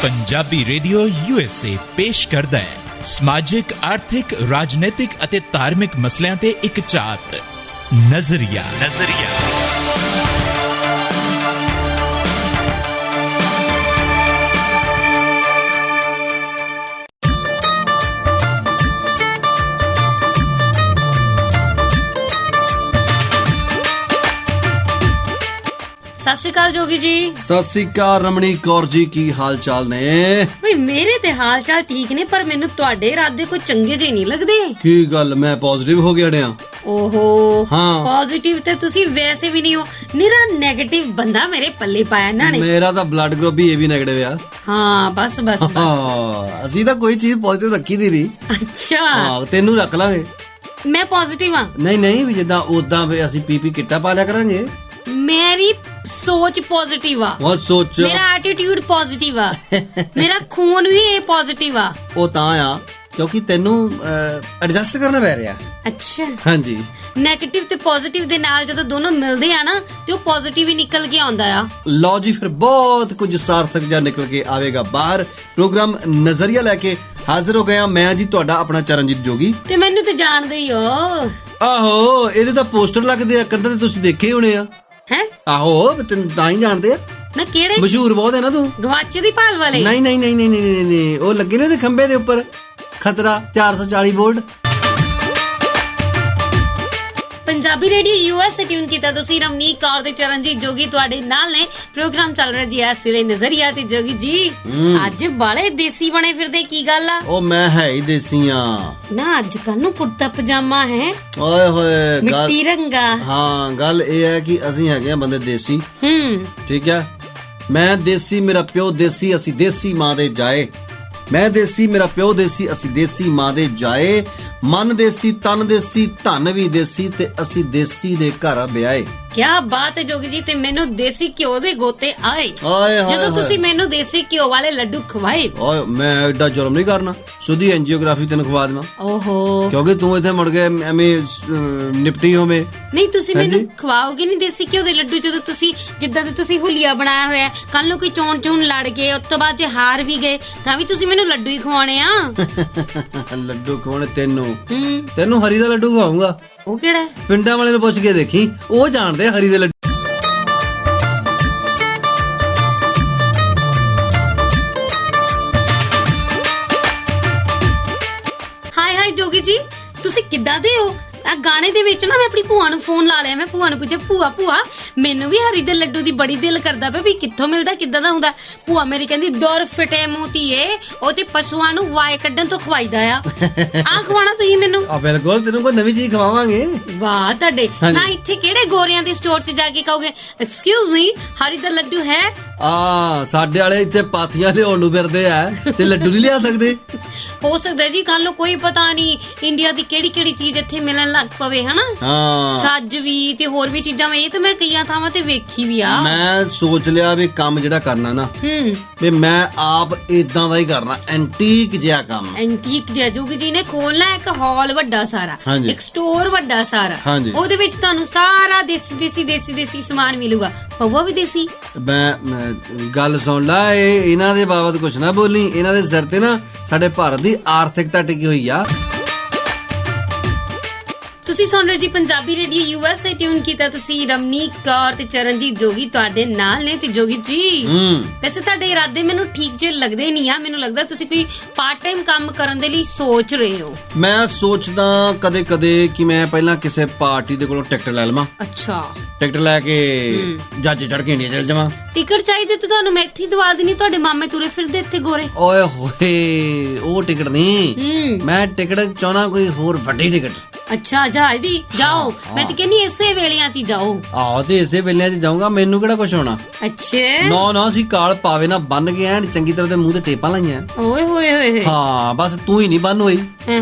Punjabi radio USA ਪੇਸ਼ ਕਰਦਾ ਹੈ ਸਮਾਜਿਕ, ਆਰਥਿਕ, ਰਾਜਨੀਤਿਕ ਅਤੇ ਧਾਰਮਿਕ ਮਸਲਿਆਂ ਤੇ ਇੱਕ ਝਾਤ ਨਜ਼ਰੀਆ। ਸਤਿ ਸ਼੍ਰੀ ਅਕਾਲ ਜੋਗੀ ਜੀ। ਸਤਿ ਸ਼੍ਰੀ ਅਕਾਲ ਰਮਣੀ ਕੌਰ ਜੀ, ਕੀ ਹਾਲ ਚਾਲ ਨੇ? ਬਈ ਮੇਰੇ ਤੇ ਹਾਲ ਚਾਲ ਠੀਕ ਨੇ, ਪਰ ਮੈਨੂੰ ਤੁਹਾਡੇ ਇਰਾਦੇ ਕੋਈ ਚੰਗੇ ਜਿਹੇ ਨਹੀਂ ਲੱਗਦੇ। ਕੀ ਗੱਲ, ਮੈਂ ਪੋਜ਼ਿਟਿਵ ਹੋ ਗਿਆ ਡਿਆ? ਓਹੋ ਹਾਂ, ਪੋਜ਼ਿਟਿਵ ਤੇ ਤੁਸੀਂ ਵੈਸੇ ਵੀ ਨਹੀਂ ਹੋ, ਨਿਰਾ ਨੈਗੇਟਿਵ ਬੰਦਾ ਮੇਰੇ ਪੱਲੇ ਪਾਇਆ ਇਹਨਾਂ ਨੇ। ਮੇਰਾ ਤਾਂ ਬਲੱਡ ਗਰੁੱਪ ਵੀ ਇਹ ਵੀ ਨੈਗੇਟਿਵ ਆ। ਹਾਂ ਬਸ ਹਾਂ, ਅਸੀਂ ਤਾਂ ਕੋਈ ਚੀਜ਼ ਪੋਜ਼ਿਟਿਵ ਰੱਖੀ ਦੀ। ਅੱਛਾ, ਹਾਂ, ਤੈਨੂੰ ਰੱਖ ਲਾਂਗੇ। ਮੈਂ ਪੋਜ਼ਿਟਿਵ ਆ? ਨਹੀਂ ਵੀ ਜਿੱਦਾਂ ਉਦਾਂ ਵੀ ਅਸੀਂ ਪੀਪੀ ਕਿੱਟਾ ਪਾ ਲਿਆ ਕਰਾਂਗੇ। ਮੇਰੀ ਸੋਚ ਪੋਜ਼ਿਟਿਵ ਆ, ਬਹੁਤ ਸੋਚ। ਮੇਰਾ ਐਟੀਟਿਊਡ ਪੋਜ਼ਿਟਿਵ ਆ, ਮੇਰਾ ਖੂਨ ਵੀ ਇਹ ਪੋਜ਼ਿਟਿਵ ਆ। ਉਹ ਤਾਂ ਆ ਕਿਉਂਕਿ ਤੈਨੂੰ ਐਡਜਸਟ ਕਰਨਾ ਪੈ ਰਿਹਾ। ਅੱਛਾ, ਹਾਂਜੀ। ਨੈਗੇਟਿਵ ਤੇ ਪੋਜ਼ਿਟਿਵ ਦੇ ਨਾਲ ਜਦੋਂ ਦੋਨੋਂ ਮਿਲਦੇ ਆ ਨਾ ਤੇ ਉਹ ਪੋਜ਼ਿਟਿਵ ਹੀ ਨਿਕਲ ਕੇ ਆਉਂਦਾ ਆ। ਲਓ ਜੀ, ਫਿਰ ਬਹੁਤ ਕੁਝ ਸਾਰਥਕ ਜਿਹਾ ਨਿਕਲ ਕੇ ਆਵੇਗਾ ਬਾਹਰ। ਪ੍ਰੋਗਰਾਮ ਨਜ਼ਰੀਆ ਲੈ ਕੇ ਹਾਜ਼ਰ ਹੋ ਗਿਆ ਮੈਂ ਜੀ, ਤੁਹਾਡਾ ਆਪਣਾ ਚਰਨਜੀਤ ਜੋਗੀ। ਤੇ ਮੈਨੂੰ ਤੇ ਜਾਣਦੇ ਹੀ ਹੋ। ਆਹੋ, ਇਹਦੇ ਤਾਂ ਪੋਸਟਰ ਲੱਗਦੇ ਆ, ਕੰਧਾਂ ਤੇ ਤੁਸੀਂ ਦੇਖੇ ਹੋਣੇ ਆ। ਹੈ? ਆਹੋ, ਤੈਨੂੰ ਤਾਂ ਹੀ ਜਾਣਦੇ ਆ ਨਾ। ਕਿਹੜੇ? ਮਸ਼ਹੂਰ ਬਹੁਤ ਹੈ ਨਾ ਤੂੰ। ਗਵਾਚੇ ਦੀ ਭਾਲ ਵਾਲੇ? ਨਹੀਂ, ਉਹ ਲੱਗੇ ਨੇ ਉਹਦੇ ਖੰਬੇ ਦੇ ਉੱਪਰ, ਖਤਰਾ 440 volt. Punjabi radio USA tune ਕੀਤਾ ਤੁਸੀਂ। ਰਮਨੀਕ ਕੌਰ ਤੇ ਚਰਨਜੀਤ ਜੋਗੀ ਤੁਹਾਡੇ ਨਾਲ ਨੇ। ਪ੍ਰੋਗਰਾਮ ਚੱਲ ਰਿਹਾ ਜੀ ਇਸ ਵੇਲੇ ਨਜ਼ਰੀਆ। ਤੇ ਜੋਗੀ ਜੀ ਅੱਜ ਬਾਲੇ ਦੇਸੀ ਬਣੇ ਫਿਰਦੇ, ਕੀ ਗੱਲ ਆ? ਉਹ ਮੈਂ ਹੈ ਹੀ ਦੇਸੀ ਆ ਨਾ। ਅੱਜ ਕੱਲ ਨੂੰ ਕੁੜਤਾ ਪਜਾਮਾ ਹੈ, ਓਏ ਹੋਏ, ਮਿੱਟੀ ਰੰਗਾ। ਹਾਂ, ਗੱਲ ਇਹ ਹੈ ਕਿ ਅਸੀਂ ਹੈਗੇ ਆ ਬੰਦੇ ਦੇਸੀ। ਠੀਕ ਹੈ, ਮੈਂ ਦੇਸੀ, ਮੇਰਾ ਪਿਓ ਦੇਸੀ, ਅਸੀਂ ਦੇਸੀ ਮਾਂ ਦੇ ਜਾਏ। ਮੈਂ ਦੇਸੀ, ਮੇਰਾ ਪਿਓ ਦੇਸੀ, ਅਸੀਂ ਦੇਸੀ ਮਾਂ ਦੇ ਜਾਏ। ਮਨ ਦੇਸੀ, ਤਨ ਦੇਸੀ, ਧਨ ਵੀ ਦੇਸੀ, ਤੇ ਅਸੀਂ ਦੇਸੀ ਦੇ ਘਰ ਵਿਆਹੇ। ਕਿਆ ਬਾਤ ਹੈ ਜੋਗੀ ਜੀ। ਤੇ ਮੈਨੂੰ ਦੇਸੀ ਘਿਓ ਦੇ ਗੋਤੇ ਆਏ ਜਦੋਂ ਤੁਸੀਂ ਮੈਨੂੰ ਦੇਸੀ ਘਿਓ ਵਾਲੇ ਲੱਡੂ ਖਵਾਏ। ਓਏ, ਮੈਂ ਐਡਾ ਜ਼ੁਲਮ ਨਹੀਂ ਕਰਨਾ, ਸੁਧੀ ਐਂਜੀਓਗ੍ਰਾਫੀ ਤੈਨੂੰ ਖਵਾ ਦੇਵਾਂ। ਓਹੋ, ਕਿਉਂਕਿ ਤੂੰ ਇੱਥੇ ਮੁੜ ਕੇ ਐਵੇਂ ਨਿਪਟੀ ਹੋਵੇਂ। ਨਹੀਂ, ਤੁਸੀਂ ਮੈਨੂੰ ਖਵਾਓਗੇ ਨਹੀਂ ਦੇਸੀ ਘਿਓ ਦੇ ਲੱਡੂ ਜਦੋਂ ਤੁਸੀਂ ਜਿੱਦਾਂ ਦੇ ਤੁਸੀਂ ਹੁਲੀਆ ਬਣਾਇਆ ਹੋਇਆ। ਕੱਲ ਨੂੰ ਕੋਈ ਚੋਣ ਲੜ ਗਏ, ਉਸ ਤੋਂ ਬਾਅਦ ਜੇ ਹਾਰ ਵੀ ਗਏ ਤਾਂ ਵੀ ਤੁਸੀਂ ਮੈਨੂੰ ਲੱਡੂ ਹੀ ਖਵਾਉਣੇ ਆ। ਲੱਡੂ ਖਵਾਉਣੇ ਤੈਨੂੰ ਹਰੀ ਦਾ ਲੱਡੂ ਖਵਾਉਂਗਾ। ਉਹ ਕਿਹੜਾ? ਪਿੰਡਾਂ ਵਾਲੇ ਨੂੰ ਪੁੱਛ ਕੇ ਦੇਖੀ, ਉਹ ਜਾਣਦੇ ਹਰੀ ਦੇ ਲੱਡੂ। ਹਾਏ ਜੋਗੀ ਜੀ, ਤੁਸੀਂ ਕਿੱਦਾਂ ਦੇ ਹੋ? ਆ ਗਾਣੇ ਦੇ ਵਿੱਚ ਨਾ ਮੈਂ ਆਪਣੀ ਭੂਆ ਨੂੰ ਫੋਨ ਲਾ ਲਿਆ। ਮੈਂ ਭੂਆ ਨੂੰ ਪੁੱਛਿਆ, ਭੂਆ ਮੈਨੂੰ ਵੀ ਹਰੀ ਦੇ ਲੱਡੂ ਦੀ ਬੜੀ ਦਿਲ ਕਰਦਾ ਪਿਆ ਵੀ ਕਿੱਥੋਂ ਮਿਲਦਾ, ਕਿੱਦਾਂ ਦਾ ਹੁੰਦਾ? ਭੂਆ ਮੇਰੀ ਕਹਿੰਦੀ, ਦੁਰ ਫਿਟੇ ਮੂੰਹ ਧੀਏ, ਉਹ ਤੇ ਪਸ਼ੂਆਂ ਨੂੰ ਵਾਏ ਕੱਢਣ ਤੋਂ ਖਵਾਈਦਾ ਆ। ਆ ਖਵਾਣਾ ਤੁਸੀਂ ਮੈਨੂੰ? ਆ ਬਿਲਕੁਲ, ਤੈਨੂੰ ਕੋਈ ਨਵੀਂ ਚੀਜ਼ ਖਵਾਵਾਂਗੇ। ਵਾਹ ਤੁਹਾਡੇ ਨਾ। ਇੱਥੇ ਕਿਹੜੇ ਗੋਰਿਆਂ ਦੇ ਸਟੋਰ 'ਚ ਜਾ ਕੇ ਕਹੋਗੇ ਐਕਸਕਿਊਜ਼ ਮੀ, ਹਰੀ ਦਾ ਲੱਡੂ ਹੈ? ਸਾਡੇ ਵਾਲੇ ਇੱਥੇ ਪਾਥੀਆਂ ਲਿਆਉਣ ਨੂੰ ਫਿਰਦੇ ਆ ਤੇ ਲੱਡੂ ਨਹੀਂ ਲਿਆ ਸਕਦੇ। ਹੋ ਸਕਦਾ ਜੀ ਕੱਲ ਨੂੰ ਕੋਈ ਪਤਾ ਨਹੀਂ ਇੰਡੀਆ ਦੀ ਕਿਹੜੀ ਚੀਜ਼ ਇੱਥੇ ਮਿਲਣ ਲੱਗ ਪਵੇ, ਹਨਾ? ਛੱਜ ਵੀ ਤੇ ਹੋਰ ਵੀ ਚੀਜ਼ਾਂ। ਇਹ ਤਾਂ ਮੈਂ ਕਈਆਂ ਥਾਵਾਂ ਤੇ ਵੇਖੀ ਵੀ ਆ। ਮੈਂ ਸੋਚ ਲਿਆ ਵੀ ਕੰਮ ਜਿਹੜਾ ਕਰਨਾ ਨਾ, ਵੀ ਮੈਂ ਆਪ ਇਦਾਂ ਦਾ ਹੀ ਕਰਨਾ, ਐਂਟੀਕ ਜਿਹਾ ਕੰਮ। ਐਂਟੀਕ ਜਿਹਾ ਜੋਗੀ ਜੀ ਨੇ ਖੋਲਣਾ ਇੱਕ ਹਾਲ ਵੱਡਾ ਸਾਰਾ, ਇੱਕ ਸਟੋਰ ਵੱਡਾ ਸਾਰਾ। ਉਹਦੇ ਵਿੱਚ ਤੁਹਾਨੂੰ ਸਾਰਾ ਦੇਸੀ ਸਮਾਨ ਮਿਲੂਗਾ। ਪਊਆ ਵੀ ਦੇਸੀ। ਮੈਂ ਗੱਲ ਸੁਣ ਲਾ, ਇਹਨਾਂ ਦੇ ਬਾਬਤ ਕੁਛ ਨਾ ਬੋਲੀ। ਇਹਨਾਂ ਦੇ ਸਿਰ ਤੇ ਨਾ ਸਾਡੇ ਭਾਰਤ ਦੀ ਆਰਥਿਕਤਾ ਟਿਕੀ ਹੋਈ ਆ। ਤੁਸੀਂ ਸੁਣ ਰਹੇ ਜੀ ਪੰਜਾਬੀ ਰੇਡੀਓ USA ਟਿਊਨ ਕੀਤਾ ਤੁਸੀਂ। ਰਮਨੀਕ ਕੌਰ ਤੇ ਚਰਨਜੀਤ ਜੋਗੀ ਤੁਹਾਡੇ ਨਾਲ ਨੇ। ਤੇ ਜੋਗੀ ਜੀ ਵੈਸੇ ਤੁਹਾਡੇ ਇਰਾਦੇ ਮੈਨੂੰ ਠੀਕ ਜਿਹੇ ਲੱਗਦੇ ਨਹੀਂ ਆ। ਮੈਨੂੰ ਲੱਗਦਾ ਤੁਸੀਂ ਕੋਈ ਪਾਰਟ ਟਾਈਮ ਕੰਮ ਕਰਨ ਦੇ ਲਈ ਸੋਚ ਰਹੇ ਹੋ। ਮੈਂ ਸੋਚਦਾ ਕਦੇ ਕਿ ਮੈਂ ਪਹਿਲਾਂ ਕਿਸੇ ਪਾਰਟੀ ਦੇ ਕੋਲੋਂ ਟਿਕਟ ਲੈ ਲਵਾਂ। ਅੱਛਾ, ਟਿਕਟ ਲੈ ਕੇ ਜੱਜ ਚੜ ਕੇ ਇੰਡੀਆ ਚਲ ਜਾਵਾਂ। ਟਿਕਟ ਚਾਹੀਦੀ ਤੇ ਤੁਹਾਨੂੰ ਮੈਂ ਇੱਥੇ ਦਵਾ ਦੇਣੀ। ਤੁਹਾਡੇ ਮਾਮੇ ਤੁਰੇ ਫਿਰਦੇ ਇੱਥੇ ਗੋਰੇ। ਓਏ ਹੋਏ, ਉਹ ਟਿਕਟ ਨਹੀਂ, ਮੈਂ ਟਿਕਟ ਚਾਹਣਾ ਕੋਈ ਹੋਰ ਵੱਡੀ ਟਿਕਟ। ਅੱਛਾ, ਜਹਾਜ਼ ਦੀ ਜਾਓ। ਮੈਂ ਤੇ ਕਹਿੰਦੀ ਇਸੇ ਵੇਲਿਆਂ 'ਚ ਜਾਓ। ਆਹੋ, ਤੇ ਇਸੇ ਵੇਲਿਆਂ 'ਚ ਜਾਊਂਗਾ, ਮੈਨੂੰ ਕਿਹੜਾ ਕੁਛ ਹੋਣਾ। ਅੱਛਾ, ਨਾ ਅਸੀਂ ਕਾਲ ਪਾਵੇ ਨਾ ਬੰਨ ਕੇ ਐਨ ਚੰਗੀ ਤਰ੍ਹਾਂ ਤੇ ਮੂੰਹ ਤੇ ਟੇਪਾਂ ਲਾਈਆਂ। ਓਏ ਹੋਏ। ਹਾਂ, ਬਸ ਤੂੰ ਹੀ ਨਹੀਂ ਬੰਨ ਹੋਈ। ਹਾਂ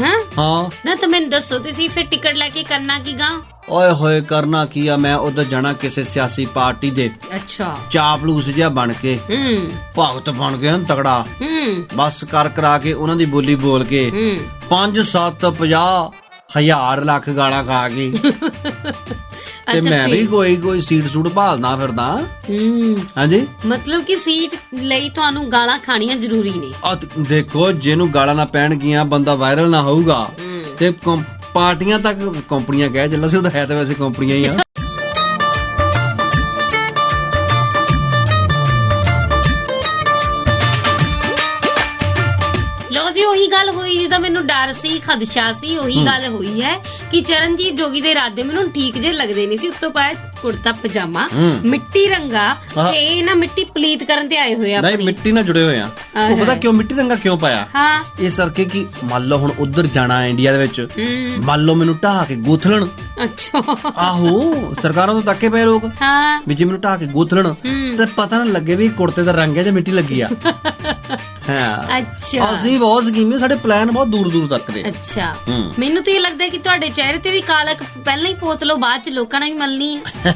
ਨਾ, ਤਾਂ ਮੈਨੂੰ ਦੱਸੋ ਤੁਸੀਂ ਫਿਰ ਟਿਕਟ ਲੈ ਕੇ ਕਰਨਾ ਕੀ ਗਾ? ਓਏ ਹੋਏ, ਕਰਨਾ ਕੀ ਆ, ਮੈਂ ਉਧਰ ਜਾਣਾ ਕਿਸੇ ਸਿਆਸੀ ਪਾਰਟੀ ਦੇ। ਅੱਛਾ, ਚਾਪਲੂਸ ਜਿਹਾ ਬਣ ਕੇ, ਭਗਤ ਬਣ ਕੇ ਤਗੜਾ, ਬਸ ਕਰਾ ਕੇ ਉਹਨਾਂ ਦੀ ਬੋਲੀ ਬੋਲ ਕੇ 5 7 50 1000 ਲੱਖ ਗਾਲਾਂ ਖਾ ਕੇ ਤੇ ਅੱਛਾ, ਮੈਂ ਵੀ ਫਿਰ। ਕੋਈ ਸੀਟ ਸੂਟ ਭਾਲਦਾ ਫਿਰਦਾ। ਹੂੰ ਹਾਂਜੀ ਮਤਲਬ ਕਿ ਸੀਟ ਲਈ ਤੁਹਾਨੂੰ ਗਾਲਾਂ ਖਾਣੀਆਂ ਜ਼ਰੂਰੀ ਨੇ। ਆ ਦੇਖੋ, ਜਿਹਨੂੰ ਗਾਲਾਂ ਨਾ ਪੈਣਗੀਆਂ, ਬੰਦਾ ਵਾਇਰਲ ਨਾ ਹੋਊਗਾ, ਤੇ ਪਾਰਟੀਆਂ ਤੱਕ ਕੰਪਨੀਆਂ ਕਹਿ ਚੱਲਾ ਸੀ, ਉਹ ਤਾਂ ਹੈ ਤਾਂ ਵੈਸੇ ਕੰਪਨੀਆਂ ਹੀ ਆ। ਲੋ ਜੀ, ਉਹੀ ਗੱਲ ਹੋਈ ਜਿਹਦਾ ਮੈਨੂੰ ਡਰ ਸੀ, ਖਦਸ਼ਾ ਸੀ। ਉਹੀ ਗੱਲ ਹੋਈ ਹੈ ਕਿ ਚਰਨਜੀਤ ਜੋਗੀ ਦੇ ਇਰਾਦੇ ਮੈਨੂੰ ਠੀਕ ਜੇ ਲੱਗਦੇ ਨਹੀਂ ਸੀ। ਉੱਤੋਂ ਪਾਇਆ ਕੁੜਤਾ ਪਜਾਮਾ ਮਿੱਟੀ ਰੰਗਾ, ਤੇ ਇਹ ਨਾ ਮਿੱਟੀ ਪਲੀਤ ਕਰਨ ਤੇ ਆਏ ਹੋਏ ਆ ਨਹੀਂ, ਆਪਣੀ। ਮਿੱਟੀ ਨਾਲ ਜੁੜੇ ਹੋਏ ਆ। ਉਹ ਪਤਾ ਕਿਉਂ ਮਿੱਟੀ ਰੰਗਾ ਕਿਉਂ ਪਾਇਆ? ਹਾਂ ਇਸ ਕਰਕੇ ਕਿ ਮੰਨ ਲਓ ਹੁਣ ਉਧਰ ਜਾਣਾ ਇੰਡੀਆ ਦੇ ਵਿੱਚ, ਮੰਨ ਲਓ ਮੈਨੂੰ ਢਾਹ ਕੇ ਗੋਥਲਣ। ਅੱਛਾ ਆਹੋ, ਸਰਕਾਰਾਂ ਤੋਂ ਤੱਕੇ ਪਏ ਲੋਕ ਹਾਂ ਵੀ ਜੇ ਮੈਨੂੰ ਢਾਹ ਕੇ ਗੋਥਲਣ ਤੇ ਪਤਾ ਨਾ ਲੱਗੇ ਵੀ ਕੁੜਤੇ ਦਾ ਰੰਗ ਹੈ ਜਾਂ ਮਿੱਟੀ ਲੱਗੀ ਆ। ਹਾਂ, ਅੱਛਾ ਅਸੀਂ ਬਹੁਤ ਸਕੀਮੇ, ਸਾਡੇ ਪਲਾਨ ਬਹੁਤ ਦੂਰ ਦੂਰ ਤੱਕ ਦੇ। ਅੱਛਾ ਮੈਨੂੰ ਤਾਂ ਇਹ ਲੱਗਦਾ ਕਿ ਤੁਹਾਡੇ ਚਿਹਰੇ ਤੇ ਵੀ ਕਾਲਕ ਪਹਿਲਾਂ ਹੀ ਪੋਤ ਲਓ, ਬਾਅਦ ਚ ਲੋਕਾਂ ਨੇ ਵੀ ਮਲਣੀ ਹੈ।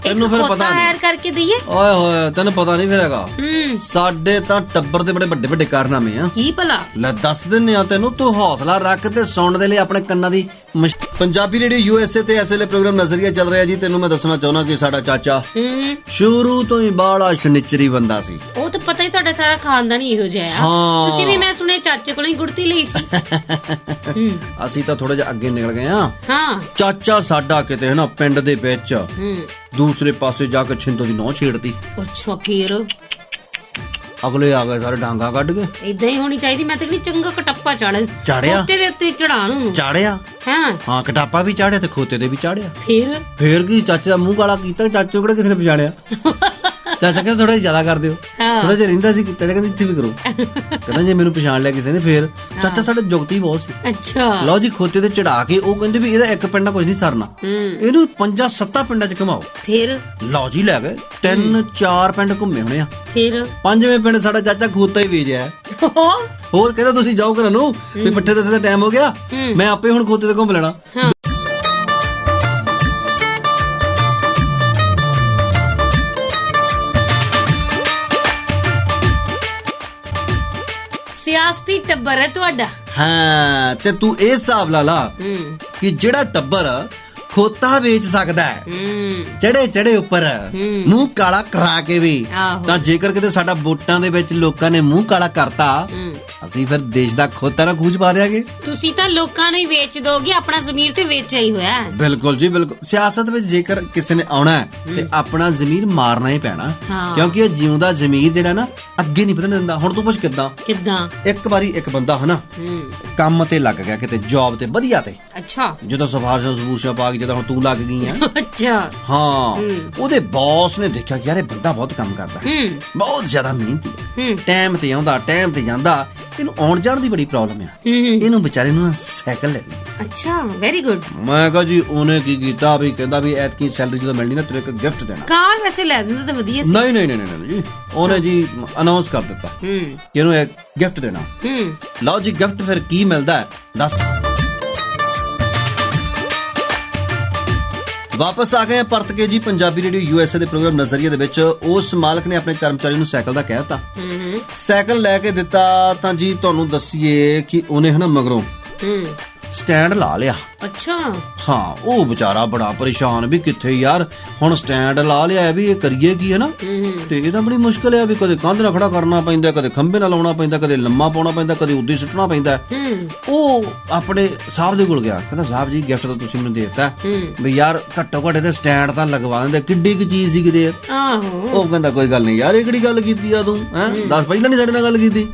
ਤੈਨੂੰ ਫਿਰ ਪਤਾ ਨਹੀਂ। ਹਾਇਰ ਕਰਕੇ ਦਈਏ। ਓਏ ਹੋਏ, ਤੈਨੂੰ ਪਤਾ ਨਹੀਂ ਫਿਰ ਹੈਗਾ। ਹੂੰ ਸਾਡੇ ਤਾਂ ਟੱਬਰ ਦੇ ਬੜੇ ਵੱਡੇ ਵੱਡੇ ਕਾਰਨਾਮੇ ਆ। ਕੀ ਭਲਾ? ਲੈ ਦੱਸ ਦਿੰਨੇ ਆ ਤੈਨੂੰ, ਤੂੰ ਹੌਸਲਾ ਰੱਖ ਤੇ ਸੁਣਨ ਦੇ ਲਈ ਆਪਣੇ ਕੰਨਾਂ ਦੀ ਪੰਜਾਬੀ ਰੇਡੀਓ USA ਤੇ ਇਸ ਵੇਲੇ ਪ੍ਰੋਗਰਾਮ ਨਜ਼ਰੀਆ ਚੱਲ ਰਿਹਾ ਜੀ। ਤੈਨੂੰ ਮੈਂ ਦੱਸਣਾ ਚਾਹੁੰਦਾ ਕਿ ਸਾਡਾ ਚਾਚਾ ਸ਼ੁਰੂ ਤੋਂ ਹੀ ਬਾਲਾ ਸ਼ਨਿਚਰੀ ਬੰਦਾ ਸੀ। ਉਹ ਤਾਂ ਪਤਾ ਹੀ, ਤੁਹਾਡਾ ਸਾਰਾ ਖਾਨਦਾਨ ਹੀ ਇਹੋ ਜਿਹਾ ਆ। ਹਾਂ। ਤੁਸੀਂ ਵੀ ਮੈਂ ਸੁਣਿਆ ਚਾਚੇ ਕੋਲੋਂ ਹੀ ਗੁੜਤੀ ਲਈ ਸੀ। ਅਸੀਂ ਤਾਂ ਥੋੜਾ ਜਿਹਾ ਅੱਗੇ ਨਿਕਲ ਗਏ ਆ। ਹਾਂ ਚਾਚਾ ਸਾਡਾ ਕਿਤੇ ਹੈ ਨਾ ਪਿੰਡ ਦੇ ਵਿੱਚ ਹੂੰ ਦੂਸਰੇ ਪਾਸੇ ਜਾ ਕੇ ਛਿੰਦੋ ਦੀ ਨੌ ਛੇੜਤੀ। ਅੱਛਾ, ਫੇਰ ਅਗਲੇ ਆ ਗਏ ਸਾਰੇ ਡਾਂਗਾ ਕੱਢ ਕੇ। ਇਦਾਂ ਹੀ ਹੋਣੀ ਚਾਹੀਦੀ। ਮੈਂ ਤਾਂ ਕਹਿੰਦੀ ਚੰਗਾ ਕਟੱਪਾ ਚਾੜਿਆ? ਖੋਤੇ ਦੇ ਉੱਤੇ ਚੜਾਣ ਨੂੰ। ਚਾੜਿਆ? ਹਾਂ ਕਟਾਪਾ ਵੀ ਚਾੜਿਆ ਤੇ ਖੋਤੇ ਦੇ ਵੀ ਚਾੜਿਆ। ਫੇਰ ਕੀ ਚਾਚੇ ਦਾ ਮੂੰਹ ਕਾਲਾ ਕੀਤਾ? ਚਾਚੇ ਕਿਹੜਾ ਕਿਸੇ ਨੇ ਪਛਾਣਿਆ? ਚਾਚਾ ਕਹਿੰਦਾ ਥੋੜਾ ਜਿਆਦਾ ਕਰ ਦਿਓ। ਥੋੜਾ ਜਿਹਾ ਰਹਿੰਦਾ ਸੀ, ਚਾਚਾ ਕਹਿੰਦਾ ਇੱਥੇ ਵੀ ਕਰੋ। ਕਹਿੰਦਾ ਜੇ ਮੈਨੂੰ ਪਛਾਣ ਲਿਆ ਕਿਸੇ ਨੇ ਫੇਰ। ਚਾਚਾ ਸਾਡਾ ਜੁਗਤੀ ਬਹੁਤ ਸੀ। ਅੱਛਾ ਲਓ ਜੀ, ਖੋਤੇ ਤੇ ਚੜਾ ਕੇ ਉਹ ਕਹਿੰਦੇ ਵੀ ਇਹਦਾ ਇੱਕ ਪਿੰਡ ਨਾਲ ਕੁਝ ਨਹੀਂ ਸਰਨਾ, ਇਹਨੂੰ 5-7 ਪਿੰਡਾਂ 'ਚ ਘੁਮਾਓ। ਫੇਰ ਲਓ ਜੀ, ਲੈ ਗਏ 3-4 ਪਿੰਡ ਘੁੰਮੇ ਹੋਣੇ ਆ। ਫੇਰ 5ਵੇਂ ਪਿੰਡ ਸਾਡਾ ਚਾਚਾ ਖੋਤਾ ਹੀ ਵੇਚਿਆ। ਹੋਰ ਕਹਿੰਦਾ ਤੁਸੀਂ ਜਾਓ ਘਰਾਂ ਨੂੰ, ਵੀ ਪੱਠੇ ਦੱਸੇ ਦਾ ਟਾਈਮ ਹੋ ਗਿਆ, ਮੈਂ ਆਪੇ ਹੁਣ ਖੋਤੇ ਤੇ ਘੁੰਮ ਲੈਣਾ। ਸਿਆਸਤੀ ਟੱਬਰ ਹੈ ਤੁਹਾਡਾ। ਹਾਂ, ਤੇ ਤੂੰ ਇਹ ਹਿਸਾਬ ਲਾ ਲਾ ਕਿ ਜਿਹੜਾ ਟੱਬਰ ਖੋਤਾ ਵੇਚ ਸਕਦਾ ਹੈ ਚੜੇ ਉੱਪਰ ਮੂੰਹ ਕਾਲਾ ਕਰਾ ਕੇ ਵੀ, ਤਾਂ ਜੇਕਰ ਕਿਤੇ ਸਾਡਾ ਵੋਟਾਂ ਦੇ ਵਿੱਚ ਲੋਕਾਂ ਨੇ ਮੂੰਹ ਕਾਲਾ ਕਰਤਾ, ਅਸੀਂ ਫਿਰ ਦੇਸ਼ ਦਾ ਖੋਤਾ ਨਾ ਖੂਜ ਪਾ ਦਿਆਂਗੇ। ਤੁਸੀਂ ਤਾਂ ਲੋਕਾਂ ਨੂੰ ਹੀ ਵੇਚ ਦੋਗੇ, ਆਪਣਾ ਜ਼ਮੀਰ ਤੇ ਵੇਚਿਆ ਹੀ ਹੋਇਆ। ਬਿਲਕੁਲ ਜੀ, ਬਿਲਕੁਲ। ਸਿਆਸਤ ਵਿੱਚ ਜੇਕਰ ਕਿਸੇ ਨੇ ਆਉਣਾ ਹੈ ਤੇ ਆਪਣਾ ਜ਼ਮੀਰ ਮਾਰਨਾ ਹੀ ਪੈਣਾ, ਕਿਉਂਕਿ ਇਹ ਜਿਉਂਦਾ ਜ਼ਮੀਰ ਜਿਹੜਾ ਨਾ ਅੱਗੇ ਨਹੀਂ ਵਧਣ ਦਿੰਦਾ। ਹੁਣ ਤੂੰ ਪੁੱਛ ਕਿੱਦਾਂ ਇੱਕ ਵਾਰੀ ਇੱਕ ਬੰਦਾ ਹਨਾ ਕੰਮ ਤੇ ਲੱਗ ਗਿਆ ਕਿਤੇ ਜੌਬ ਤੇ ਵਧੀਆ ਤੇ, ਅੱਛਾ, ਜਦੋਂ ਸਿਫਾਰਿਸ਼ਾਂ ਪਾ ਕੇ ਜਦੋਂ ਹੁਣ ਤੂੰ ਲੱਗ ਗਈ ਆ, ਅੱਛਾ ਹਾਂ, ਉਹਦੇ ਬੌਸ ਨੇ ਦੇਖਿਆ ਯਾਰ ਇਹ ਬੰਦਾ ਬਹੁਤ ਕੰਮ ਕਰਦਾ, ਬਹੁਤ ਜ਼ਿਆਦਾ ਮਿਹਨਤੀ ਹੈ, ਟਾਈਮ ਤੇ ਆਉਂਦਾ, ਟਾਈਮ ਤੇ ਜਾਂਦਾ, ਇਹਨੂੰ ਆਉਣ ਜਾਣ ਦੀ ਬੜੀ ਪ੍ਰੋਬਲਮ ਆ, ਇਹਨੂੰ ਵਿਚਾਰੇ ਨੂੰ ਸਾਈਕਲ ਲੈ ਦੇ। ਅੱਛਾ, ਵੈਰੀ ਗੁੱਡ। ਮੈਂ ਕਿਹਾ ਜੀ ਉਹਨੇ ਕੀ ਕੀਤਾ ਵੀ ਕਹਿੰਦਾ ਵੀ ਐਤਕੀ ਸੈਲਰੀ ਜਦੋਂ ਮਿਲਣੀ ਨਾ ਤੈਨੂੰ ਇੱਕ ਗਿਫਟ ਦੇਣਾ। ਕਾਰ ਵੈਸੇ ਲੈ ਦਿੰਦਾ ਤਾਂ ਵਧੀਆ ਸੀ। ਨਹੀਂ ਜੀ, ਉਹਨੇ ਜੀ ਅਨਾਉਂਸ ਕਰ ਦਿੱਤਾ ਕਿ ਇਹਨੂੰ ਇੱਕ ਗਿਫਟ ਦੇਣਾ। ਲਓ ਜੀ, ਗਿਫਟ ਫਿਰ ਕੀ ਮਿਲਦਾ ਹੈ ਦੱਸ। ਵਾਪਸ ਆ ਗਏ ਆ ਪਰਤ ਕੇ ਜੀ ਪੰਜਾਬੀ ਰੇਡੀਓ USA ਦੇ ਪ੍ਰੋਗਰਾਮ ਨਜ਼ਰੀਏ ਦੇ ਵਿੱਚ। ਉਸ ਮਾਲਕ ਨੇ ਆਪਣੇ ਕਰਮਚਾਰੀ ਨੂੰ ਸਾਈਕਲ ਦਾ ਕਹਿ ਦਿੱਤਾ, ਸਾਈਕਲ ਲੈ ਕੇ ਦਿੱਤਾ, ਤਾਂ ਜੀ ਤੁਹਾਨੂੰ ਦੱਸੀਏ ਕਿ ਉਹਨੇ ਹਨਾ ਮਗਰੋਂ ਸਟੈਂਡ ਲਾ ਲਿਆ। ਅੱਛਾ, ਹਾਂ, ਉਹ ਵਿਚਾਰਾ ਬੜਾ ਪਰੇਸ਼ਾਨ ਵੀ ਕਿੱਥੇ ਯਾਰ ਹੁਣ ਸਟੈਂਡ ਲਾ ਲਿਆ ਵੀ ਇਹ ਕਰੀਏ ਕੀ, ਹਨਾ। ਤੇ ਇਹ ਤਾਂ ਬੜੀ ਮੁਸ਼ਕਲ ਹੈ ਵੀ ਕਦੇ ਕੰਧ ਨਾਲ ਖੜਾ ਕਰਨਾ ਪੈਂਦਾ, ਕਦੇ ਖੰਭੇ ਨਾਲ ਲਾਉਣਾ ਪੈਂਦਾ, ਕਦੇ ਲੰਮਾ ਪਾਉਣਾ ਪੈਂਦਾ, ਕਦੇ ਉੱਦੀ ਸੁੱਟਣਾ ਪੈਂਦਾ। ਉਹ ਆਪਣੇ ਸਾਹਿਬ ਦੇ ਕੋਲ ਗਿਆ, ਕਹਿੰਦਾ ਸਾਹਿਬ ਜੀ ਗਿਫਟ ਤਾਂ ਤੁਸੀਂ ਮੈਨੂੰ ਦੇ ਦਿੱਤਾ ਵੀ ਯਾਰ ਘੱਟੋ ਘੱਟ ਤੇ ਸਟੈਂਡ ਤਾਂ ਲਗਵਾ ਦਿੰਦੇ, ਕਿੱਡੀ ਕੁ ਚੀਜ਼ ਸੀ ਕਿਤੇ। ਉਹ ਕਹਿੰਦਾ ਕੋਈ ਗੱਲ ਨਹੀਂ ਯਾਰ, ਇਹ ਕਿਹੜੀ ਗੱਲ ਕੀਤੀ ਆ ਤੂੰ, ਦੱਸ ਪਹਿਲਾਂ ਨਹੀਂ ਸਾਡੇ ਨਾਲ ਗੱਲ ਕੀਤੀ।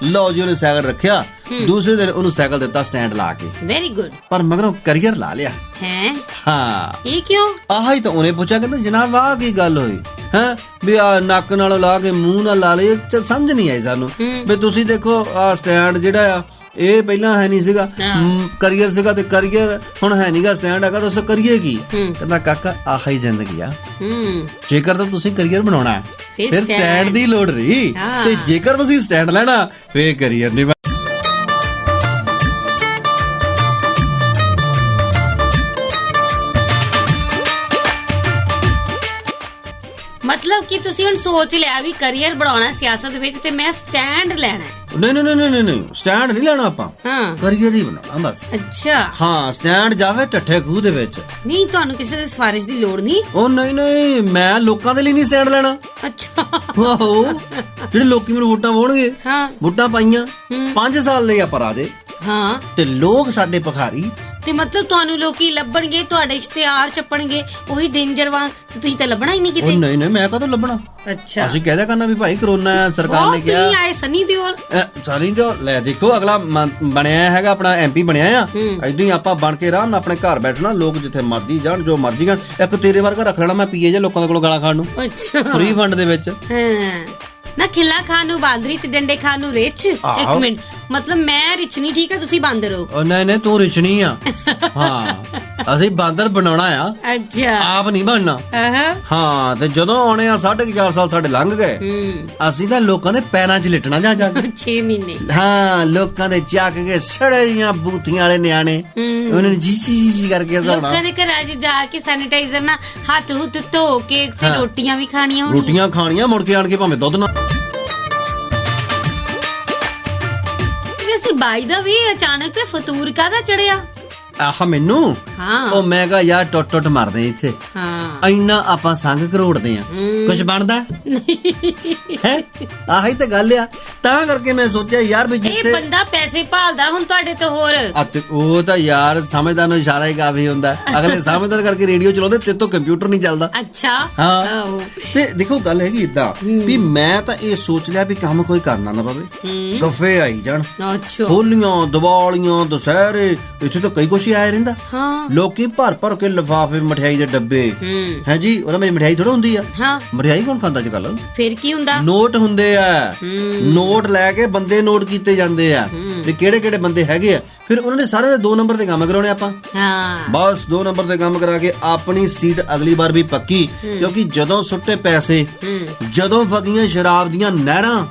ਲਓ ਜੀ, ਉਹਨੇ ਸਾਈਕਲ ਰੱਖਿਆ, ਦੂਸਰੇ ਦਿਨ ਉਹਨੂੰ ਸਾਈਕਲ ਦਿੱਤਾ ਸਟੈਂਡ ਲਾ ਕੇ। Very good. ਪਰ ਮਗਰੋਂ ਕਰੀਅਰ ਲਾ ਲਿਆ ਹੈ। ਹਾਂ, ਇਹ ਕਿਉਂ? ਆਹ ਹੀ ਤਾਂ ਉਹਨੇ ਪੁੱਛਿਆ, ਕਹਿੰਦਾ ਜਨਾਬ ਆਹ ਕੀ ਗੱਲ ਹੋਈ ਹੈ ਵੀ ਆ ਨੱਕ ਨਾਲ ਲਾ ਕੇ ਮੂੰਹ ਨਾਲ ਲਾ ਲਏ, ਸਮਝ ਨਹੀਂ ਆਈ ਸਾਨੂੰ ਵੀ ਤੁਸੀਂ ਦੇਖੋ ਆ ਸਟੈਂਡ ਜਿਹੜਾ ਆ ਇਹ ਪਹਿਲਾਂ ਹੈ ਨਹੀਂ ਸੀਗਾ, ਕਰੀਅਰ ਸੀਗਾ ਤੇ ਕਰੀਅਰ ਹੁਣ ਹੈ ਨਹੀਂਗਾ, ਸਟੈਂਡ ਹੈਗਾ, ਦੱਸੋ ਕਰੀਏ ਕੀ। ਕਹਿੰਦਾ ਕਾਕਾ ਆਹ ਹੀ ਜ਼ਿੰਦਗੀ ਆ, ਜੇਕਰ ਤਾਂ ਤੁਸੀਂ ਕਰੀਅਰ ਬਣਾਉਣਾ ਫਿਰ ਸਟੈਂਡ ਦੀ ਲੋੜ ਰਹੀ, ਤੇ ਜੇਕਰ ਤੁਸੀਂ ਸਟੈਂਡ ਲੈਣਾ ਫੇਰ ਕਰੀਅਰ ਨਹੀਂ। ਮਤਲਬ ਕਿ ਤੁਸੀਂ ਹੁਣ ਸੋਚ ਲਿਆ ਵੀ ਕੈਰੀਅਰ ਬਣਾਉਣਾ ਸਿਆਸਤ ਵਿੱਚ ਤੇ ਮੈਂ ਸਟੈਂਡ ਲੈਣਾ ਹੈ। ਨਹੀਂ ਸਟੈਂਡ ਨਹੀਂ ਲੈਣਾ ਆਪਾਂ, ਹਾਂ ਕਰੀਅਰ ਹੀ ਬਣਾਉਣਾ ਬਸ। ਅੱਛਾ ਹਾਂ ਸਟੈਂਡ ਜਾਵੇ ਟੱਠੇ ਖੂਹ ਦੇ ਵਿੱਚ। ਨਹੀਂ ਤੁਹਾਨੂੰ ਕਿਸੇ ਦੀ ਸਿਫਾਰਿਸ਼ ਦੀ ਲੋੜ ਨਹੀਂ। ਉਹ ਨਹੀਂ ਮੈਂ ਲੋਕਾਂ ਦੇ ਲਈ ਨਹੀਂ ਸਟੈਂਡ ਲੈਣਾ। ਅੱਛਾ ਆਹੋ ਜਿਹੜੇ ਲੋਕੀ ਮੈਨੂੰ ਵੋਟਾਂ ਪਾਉਣਗੇ, ਹਾਂ ਵੋਟਾਂ ਪਾਈਆਂ 5 ਸਾਲ ਲਈ ਆਪਾਂ ਰਾਜੇ, ਹਾਂ ਤੇ ਲੋਕ ਸਾਡੇ ਭਿਖਾਰੀ। ਤੇ ਮਤਲਬ ਤੁਹਾਨੂੰ ਲੋਕੀ ਲੱਭਣਗੇ, ਤੁਹਾਡੇ ਇਸ਼ਤਿਹਾਰ ਛਪਣਗੇ ਉਹੀ ਡੇਂਜਰ ਵਾਂਗ, ਤੇ ਤੁਸੀਂ ਤਾਂ ਲੱਭਣਾ ਹੀ ਨਹੀਂ ਉਹ ਕਿਤੇ। ਨਹੀਂ ਮੈਂ ਕਦੋਂ ਲੱਭਣਾ। ਅੱਛਾ ਅਸੀਂ ਕਹਿ ਦਿਆ ਕਰਨਾ ਵੀ ਭਾਈ ਕਰੋਨਾ ਹੈ, ਸਰਕਾਰ ਨੇ ਬਹੁਤ ਕਿਹਾ। ਤੁਸੀਂ ਆਏ ਸਨੀ ਦਿਓਲ। ਸਾਰੀ ਜੋ ਲੈ ਦੇਖੋ ਅਗਲਾ ਬਣਿਆ ਹੈਗਾ ਆਪਣਾ MP ਬਣਿਆ ਆ। ਏਦਾਂ ਹੀ ਆਪਾਂ ਬਣ ਕੇ ਆਰਾਮ ਨਾਲ ਆਪਣੇ ਘਰ ਬੈਠਣਾ, ਲੋਕ ਜਿੱਥੇ ਮਰਜੀ ਜਾਣ ਜੋ ਮਰਜੀ ਕਰਨ। ਇੱਕ ਤੇਰੇ ਵਰਗਾ ਰੱਖ ਲੈਣਾ ਮੈਂ ਪੀਏ ਜੇ ਲੋਕਾਂ ਦੇ ਕੋਲੋਂ ਗਾਲਾਂ ਖਾਣ ਨੂੰ, ਅੱਛਾ ਫ੍ਰੀ ਫੰਡ ਦੇ ਵਿੱਚ। ਹਾਂ ਨਾ ਖਿੱਲਾ ਖਾਨ ਨੂੰ ਬਾਂਦਰੀ ਤੇ ਡੰਡੇ ਖਾਨ ਨੂੰ ਰਿਚ। ਇੱਕ ਮਿੰਟ ਮਤਲਬ ਮੈਂ ਰਿਚ ਨਹੀਂ, ਠੀਕ ਹੈ ਤੁਸੀਂ ਬਾਂਦਰ ਹੋ। ਉਹ ਨਹੀਂ ਤੂੰ ਰਿਚਣੀ ਆ। ਹਾਂ ਅਸੀਂ ਬਾਂਦਰ ਬਣਾਉਣਾ ਆ, ਅੱਛਾ ਆਪ ਨਹੀਂ ਬਣਨਾ। ਹਾਂ ਤੇ ਜਦੋਂ ਆਉਣੇ ਆ 4.5 ਸਾਲ ਸਾਡੇ ਲੰਘ ਗਏ, ਅਸੀਂ ਤਾਂ ਲੋਕਾਂ ਦੇ ਪੈਰਾਂ 'ਚ ਲਿਟਣਾ ਜਾ ਕੇ 6 ਮਹੀਨੇ। ਹਾਂ ਲੋਕਾਂ ਦੇ ਚੱਕ ਕੇ ਸੜੀਆਂ ਬੂਥੀਆਂ ਵਾਲੇ ਨਿਆਣੇ ਉਹਨਾਂ ਨੂੰ ਜੀ ਕਰਕੇ ਸੌਣਾ। ਲੋਕਾਂ ਦੇ ਘਰਾਂ 'ਚ ਜਾ ਕੇ ਸੈਨੀਟਾਈਜ਼ਰ ਨਾਲ ਹੱਥ ਹੁੱਥ ਧੋ ਕੇ ਤੇ ਰੋਟੀਆਂ ਵੀ ਖਾਣੀਆਂ ਹੋਣੀਆਂ। ਰੋਟੀਆਂ ਖਾਣੀਆਂ, ਮੁੜ ਕੇ ਆਣ ਕੇ ਭਾਵੇਂ ਦੁੱਧ ਨਾਲ। ਵੈਸੇ ਬਾਈ ਦਾ ਵੀ ਅਚਾਨਕ ਤੇ ਫਤੂਰ ਕਾਹਦਾ ਚੜਿਆ? ਆਹ ਮੈਨੂੰ ਹਾਂ ਉਹ ਮੈਂ ਕਿਹਾ ਯਾਰ ਟੁੱਟ ਮਰਦੇ ਇੱਥੇ। ਹਾਂ ਇੰਨਾ ਆਪਾਂ ਸੰਗ ਕਰੋੜਦੇ ਆ, ਕੁਝ ਬਣਦਾ ਹੈ? ਆਹੀ ਤਾਂ ਗੱਲ ਆ। ਤਾਂ ਕਰਕੇ ਮੈਂ ਸੋਚਿਆ ਯਾਰ ਵੀ ਇਹ ਜਿੱਥੇ ਬੰਦਾ ਪੈਸੇ ਭਾਲਦਾ ਹੁਣ ਤੁਹਾਡੇ ਤੋਂ ਹੋਰ। ਉਹ ਤਾਂ ਯਾਰ ਸਮਝਦਾਰ ਨੂੰ ਇਸ਼ਾਰਾ ਹੀ ਕਾਫੀ ਹੁੰਦਾ। ਅਗਲੇ ਸਮਝਦਾਰ ਕਰਕੇ ਰੇਡੀਓ ਚਲਾਉਂਦੇ, ਤੇ ਤੋਂ ਕੰਪਿਊਟਰ ਨਹੀਂ ਚੱਲਦਾ। ਅੱਛਾ ਹਾਂ ਤੇ ਦੇਖੋ ਗੱਲ ਹੈਗੀ ਇਦਾਂ ਵੀ ਮੈਂ ਤਾਂ ਇਹ ਸੋਚ ਲਿਆ ਵੀ ਕੰਮ ਕੋਈ ਕਰਨਾ ਨਾ ਪਵੇ, ਗੱਫੇ ਆਈ ਜਾਣ, ਅੱਛਾ ਹੋਲੀਆਂ ਦੀਵਾਲੀਆਂ ਦੁਸਹਿਰੇ, ਇੱਥੇ ਤਾਂ ਕਈ ਕੁਛ ਹੀ ਆਇਆ ਰਹਿੰਦਾ। ਹਾਂ ਲੋਕੀ ਭਰ ਕੇ ਲਿਫਾਫੇ ਮਠਿਆਈ ਦੇ ਡੱਬੇ ਹੈ ਜੀ, ਉਹਨਾਂ ਵਿੱਚ ਮਠਿਆਈ ਥੋੜਾ ਹੁੰਦੀ ਆ। ਹਾਂ ਮਠਿਆਈ ਕੌਣ ਖਾਂਦਾ ਅੱਜ ਕੱਲ? ਫਿਰ ਕੀ ਹੁੰਦਾ? ਨੋਟ ਹੁੰਦੇ ਆ, ਨੋਟ ਲੈ ਕੇ ਬੰਦੇ ਨੋਟ ਕੀਤੇ ਜਾਂਦੇ ਆ ਵੀ ਕਿਹੜੇ ਕਿਹੜੇ ਬੰਦੇ ਹੈਗੇ ਆ। ਫਿਰ ਉਹਨਾਂ ਦੇ ਸਾਰੇ ਦੇ 2 ਨੰਬਰ ਤੇ ਕੰਮ ਕਰਾਉਣੇ ਆਪਾਂ। ਹਾਂ ਬਸ 2 ਨੰਬਰ ਤੇ ਕੰਮ ਕਰਾ ਕੇ ਆਪਣੀ ਸੀਟ ਅਗਲੀ ਵਾਰ ਵੀ ਪੱਕੀ। ਕਿਉਂਕਿ ਜਦੋਂ ਸੁੱਟੇ ਪੈਸੇ, ਜਦੋਂ ਵਗੀਆਂ ਸ਼ਰਾਬ ਦੀਆਂ ਨਹਿਰਾਂ,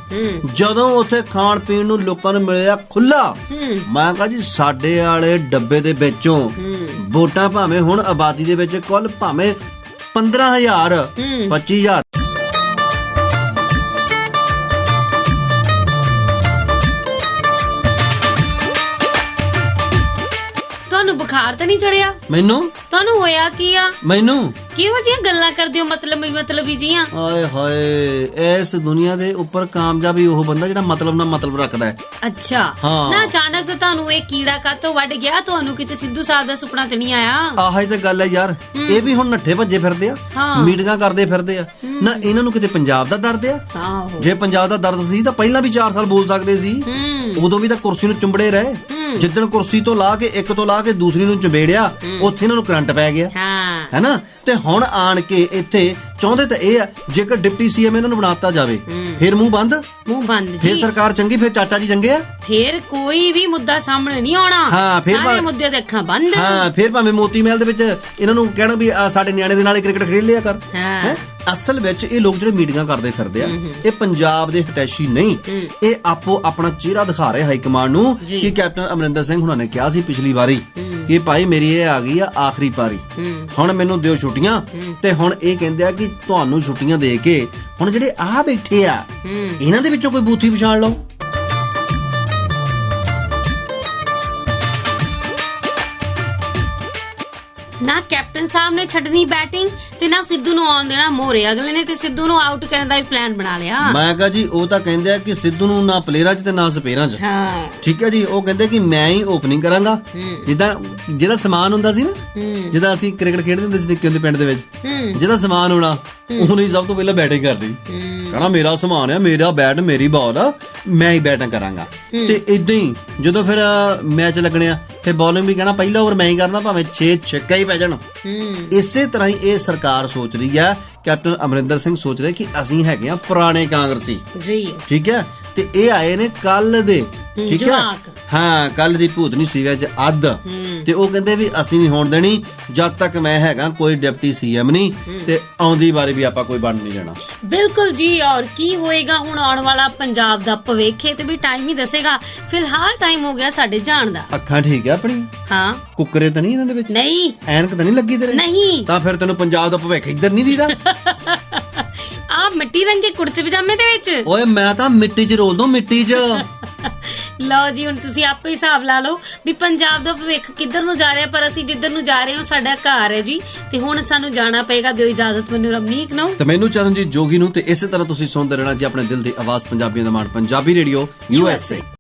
ਜਦੋਂ ਉੱਥੇ ਖਾਣ ਪੀਣ ਨੂੰ ਲੋਕਾਂ ਨੂੰ ਮਿਲਿਆ ਖੁੱਲਾ, ਮੈਂ ਕਹਾਂ ਜੀ ਸਾਡੇ ਵਾਲੇ ਡੱਬੇ ਦੇ ਵਿੱਚੋਂ ਵੋਟਾਂ ਭਾਵੇਂ ਹੁਣ ਆਬਾਦੀ ਦੇ ਵਿੱਚ ਕੁੱਲ ਭਾਵੇਂ 15,000 25,000 ਤੁਹਾਨੂੰ ਬੁਖਾਰ ਤਾਂ ਨਹੀਂ ਚੜਿਆ? ਮੈਨੂੰ ਤੁਹਾਨੂੰ ਹੋਇਆ ਕੀ ਆ? ਮੈਨੂੰ ਕਿਹੋ ਜਿਹੀਆਂ ਗੱਲਾਂ ਕਰਦੇ ਹੋ ਮਤਲਬੀ ਜੀਆਂ? ਆਏ ਹਾਏ ਇਸ ਦੁਨੀਆ ਦੇ ਉੱਪਰ ਕਾਮਯਾਬੀ ਉਹ ਬੰਦਾ ਜਿਹੜਾ ਮਤਲਬ ਨਾਲ ਮਤਲਬ ਰੱਖਦਾ ਹੈ। ਅੱਛਾ ਹਾਂ। ਨਾ ਅਚਾਨਕ ਤੁਹਾਨੂੰ ਇਹ ਕੀੜਾ ਕਾਤੋਂ ਵੱਢ ਗਿਆ? ਤੁਹਾਨੂੰ ਕਿਤੇ ਸਿੱਧੂ ਸਾਹਿਬ ਦਾ ਸੁਪਨਾ ਤੇ ਨਹੀਂ ਆਇਆ? ਆਹੀ ਤਾਂ ਗੱਲ ਹੈ ਯਾਰ, ਇਹ ਵੀ ਹੁਣ ਨੱਠੇ ਭੱਜੇ ਫਿਰਦੇ ਆ, ਹਾਂ। ਮੀਟਿੰਗਾਂ ਕਰਦੇ ਫਿਰਦੇ ਆ ਨਾ। ਇਹਨਾਂ ਨੂੰ ਕਿਤੇ ਪੰਜਾਬ ਦਾ ਦਰਦ ਆ? ਆਹੋ ਜੇ ਪੰਜਾਬ ਦਾ ਦਰਦ ਸੀ ਤਾਂ ਪਹਿਲਾਂ ਵੀ 4 ਸਾਲ ਬੋਲ ਸਕਦੇ ਸੀ। ਉਦੋਂ ਵੀ ਤਾਂ ਕੁਰਸੀ ਨੂੰ ਚੁੰਬੜੇ ਰਹੇ। ਜਿੱਦਣ ਕੁਰਸੀ ਤੋਂ ਲਾ ਕੇ ਇੱਕ ਤੋਂ ਲਾ ਕੇ ਦੂਸਰੀ ਨੂੰ ਚੰਬੇੜਿਆ, ਉੱਥੇ ਇਹਨਾਂ ਨੂੰ ਕਰੰਟ ਪੈ ਗਿਆ, ਹਾਂ ਹੈਨਾ। ਤੇ ਹੁਣ ਆਣ ਕੇ ਇੱਥੇ ਚਾਹੁੰਦੇ ਤਾਂ ਇਹ ਆ ਜੇਕਰ ਡਿਪਟੀ CM ਇਹਨਾਂ ਨੂੰ ਬਣਾਤਾ ਜਾਵੇ, ਫਿਰ ਮੂੰਹ ਬੰਦ ਜੀ। ਫਿਰ ਸਰਕਾਰ ਚੰਗੀ, ਫਿਰ ਚਾਚਾ ਜੀ ਚੰਗੇ ਆ। ਫਿਰ ਕੋਈ ਵੀ ਮੁੱਦਾ ਸਾਹਮਣੇ ਨਹੀਂ ਆਉਣਾ। ਹਾਂ, ਫਿਰ ਸਾਰੇ ਮੁੱਦੇ ਤੇ ਅੱਖਾਂ ਬੰਦ। ਹਾਂ ਫਿਰ ਭਾਵੇਂ ਮੋਤੀ ਮਹਿਲ ਦੇ ਵਿੱਚ ਇਹਨਾਂ ਨੂੰ ਕਹਿਣਾ ਵੀ ਸਾਡੇ ਨਿਆਣੇ ਦੇ ਨਾਲ ਹੀ ਕ੍ਰਿਕਟ ਖੇਡ ਲਿਆ ਕਰ। ਹਾਂ ਅਸਲ ਵਿੱਚ ਇਹ ਲੋਕ ਜਿਹੜੇ ਮੀਟਿੰਗਾਂ ਕਰਦੇ ਫਿਰਦੇ ਆ, ਇਹ ਪੰਜਾਬ ਦੇ ਹਿਤੈਸ਼ੀ ਨਹੀਂ। ਇਹ ਆਪੋ ਆਪਣਾ ਚਿਹਰਾ ਦਿਖਾ ਰਹੇ ਹਾਈ ਕਮਾਂਡ ਨੂੰ ਕਿ ਕੈਪਟਨ ਅਮਰਿੰਦਰ ਸਿੰਘ ਹੁਣਾਂ ਨੇ ਕਿਹਾ ਸੀ ਪਿਛਲੀ ਵਾਰੀ ਕਿ ਭਾਈ ਮੇਰੀ ਇਹ ਆ ਗਈ ਆ ਆਖਰੀ ਪਾਰੀ, ਹੁਣ ਮੈਨੂੰ ਦਿਓ ਛੁੱਟੀਆਂ। ਤੇ ਹੁਣ ਇਹ ਕਹਿੰਦੇ ਆ ਕਿ ਤੁਹਾਨੂੰ ਛੁੱਟੀਆਂ ਦੇ ਕੇ ਹੁਣ ਜਿਹੜੇ ਆ ਬੈਠੇ ਆ ਇਹਨਾਂ ਦੇ ਵਿੱਚੋਂ ਕੋਈ ਬੂਥੀ ਪਛਾਣ ਲਓ। ਨਾ ਕੈਪਟਨ ਸਾਹਿਬ ਨੇ ਛੱਡਣੀ ਬੈਟਿੰਗ ਤੇ ਨਾ ਸਿੱਧੂ ਨੂੰ ਆਉਣ ਦੇਣਾ ਮੋਰੇ। ਅਗਲੇ ਨੇ ਤੇ ਸਿੱਧੂ ਨੂੰ ਆਊਟ ਕਰਨ ਦਾ ਵੀ ਪਲਾਨ ਬਣਾ ਲਿਆ। ਮੈਂ ਕਹਾਂ ਜੀ ਉਹ ਤਾਂ ਕਹਿੰਦੇ ਆ ਕਿ ਸਿੱਧੂ ਨੂੰ ਨਾ ਪਲੇਅਰਾਂ 'ਚ ਤੇ ਨਾ ਸਪੇਅਰਾਂ 'ਚ। ਹਾਂ ਠੀਕ ਹੈ ਜੀ, ਉਹ ਕਹਿੰਦੇ ਕਿ ਮੈਂ ਹੀ ਓਪਨਿੰਗ ਕਰਾਂਗਾ। ਜਿੱਦਾਂ ਜਿਹੜਾ ਸਮਾਨ ਹੁੰਦਾ ਸੀ ਨਾ, ਜਿੱਦਾਂ ਅਸੀਂ ਕ੍ਰਿਕਟ ਖੇਡਦੇ ਹੁੰਦੇ ਸੀ ਨਿੱਕੇ ਹੁੰਦੇ ਪਿੰਡ ਦੇ ਵਿੱਚ, ਜਿਹਦਾ ਸਮਾਨ ਹੋਣਾ ਉਹਨੇ ਸਭ ਤੋਂ ਪਹਿਲਾਂ ਬੈਟਿੰਗ ਕਰਨੀ। ਕਹਣਾ ਮੇਰਾ ਸਮਾਨ ਆ, ਮੇਰਾ ਬੈਟ, ਮੇਰੀ ਬਾਲ ਆ, ਮੈਂ ਹੀ ਬੈਟਿੰਗ ਕਰਾਂਗਾ। ਤੇ ਇਦਾਂ ਹੀ ਜਦੋਂ ਫਿਰ ਮੈਚ ਲੱਗਣੇ ਆ, ਫਿਰ ਬੋਲਿੰਗ ਵੀ ਕਹਿਣਾ ਪਹਿਲਾ ਓਵਰ ਮੈਂ ਹੀ ਕਰਨਾ, ਭਾਵੇਂ 6 ਛੱਕਾ ਹੀ ਪੈ ਜਾਣ। ਇਸੇ ਤਰ੍ਹਾਂ ਹੀ ਇਹ ਸਰਕਾਰ ਸੋਚ ਰਹੀ ਆ, ਕੈਪਟਨ ਅਮਰਿੰਦਰ ਸਿੰਘ ਸੋਚ ਰਹੇ ਕਿ ਅਸੀਂ ਹੈਗੇ ਆ ਪੁਰਾਣੇ ਕਾਂਗਰਸੀ ਜੀ। ਠੀਕ ਹੈ, ਤੇ ਇਹ ਆਏ ਨੇ ਕੱਲ ਦੇ। ਠੀਕ ਹੈ, ਹਾਂ ਕੱਲ ਦੀ ਭੂਤਨੀ ਸੀ ਵਿੱਚ ਅੱਧ। ਤੇ ਉਹ ਕਹਿੰਦੇ ਵੀ ਅਸੀਂ ਨਹੀਂ ਹੋਣ ਦੇਣੀ ਜਦ ਤੱਕ ਮੈਂ ਹੈਗਾ ਕੋਈ ਡਿਪਟੀ CM ਨਹੀਂ, ਤੇ ਆਉਂਦੀ ਵਾਰੀ ਵੀ ਆਪਾਂ ਕੋਈ ਬਣ ਨਹੀਂ ਜਾਣਾ। ਬਿਲਕੁਲ ਜੀ। ਔਰ ਕੀ ਹੋਏਗਾ ਹੁਣ ਆਉਣ ਵਾਲਾ ਪੰਜਾਬ ਦਾ ਭਵਿੱਖ ਤੇ ਵੀ ਟਾਈਮ ਹੀ ਦੱਸੇਗਾ। ਫਿਲਹਾਲ ਟਾਈਮ ਹੋ ਗਿਆ ਸਾਡੇ ਜਾਣ ਦਾ। ਅੱਖਾਂ ਠੀਕ ਹੈ ਆਪਣੀ? ਹਾਂ। ਕੁੱਕਰੇ ਤਾਂ ਨਹੀਂ ਇਹਨਾਂ ਦੇ ਵਿੱਚ? ਨਹੀਂ। ਐਨਕ ਤਾਂ ਨਹੀਂ ਲੱਗੀ ਤੇਰੇ? ਨਹੀਂ। ਤਾਂ ਫਿਰ ਤੈਨੂੰ ਪੰਜਾਬ ਦਾ ਭਵਿੱਖ ਇੱਧਰ ਨਹੀਂ ਦੀਦਾ। ਆ ਮਿੱਟੀ ਰੰਗੇ ਕੁੜਤੇ ਪਜਾਮੇ ਦੇ ਵਿੱਚ। ਓਏ ਮੈਂ ਤਾਂ ਮਿੱਟੀ 'ਚ ਰੋਲ ਦੂੰ, ਮਿੱਟੀ 'ਚ। ਲਓ ਜੀ, ਹੁਣ ਤੁਸੀਂ ਆਪੇ ਹਿਸਾਬ ਲਾ ਲਓ ਵੀ ਪੰਜਾਬ ਦਾ ਭਵਿੱਖ ਕਿੱਧਰ ਨੂੰ ਜਾ ਰਿਹਾ, ਪਰ ਅਸੀਂ ਜਿੱਧਰ ਨੂੰ ਜਾ ਰਹੇ ਹਾਂ ਸਾਡਾ ਘਰ ਹੈ ਜੀ, ਤੇ ਹੁਣ ਸਾਨੂੰ ਜਾਣਾ ਪਏਗਾ। ਦਿਓ ਇਜਾਜ਼ਤ ਮੈਨੂੰ ਰਮਨੀਕ ਨੂੰ ਤੇ ਮੈਨੂੰ ਚਰਨਜੀਤ ਜੋਗੀ ਨੂੰ, ਤੇ ਇਸੇ ਤਰ੍ਹਾਂ ਤੁਸੀਂ ਸੁਣਦੇ ਰਹਿਣਾ ਜੀ ਆਪਣੇ ਦਿਲ ਦੀ ਆਵਾਜ਼ ਪੰਜਾਬੀਆਂ ਦਾ ਮਾਣ ਪੰਜਾਬੀ ਰੇਡੀਓ USA।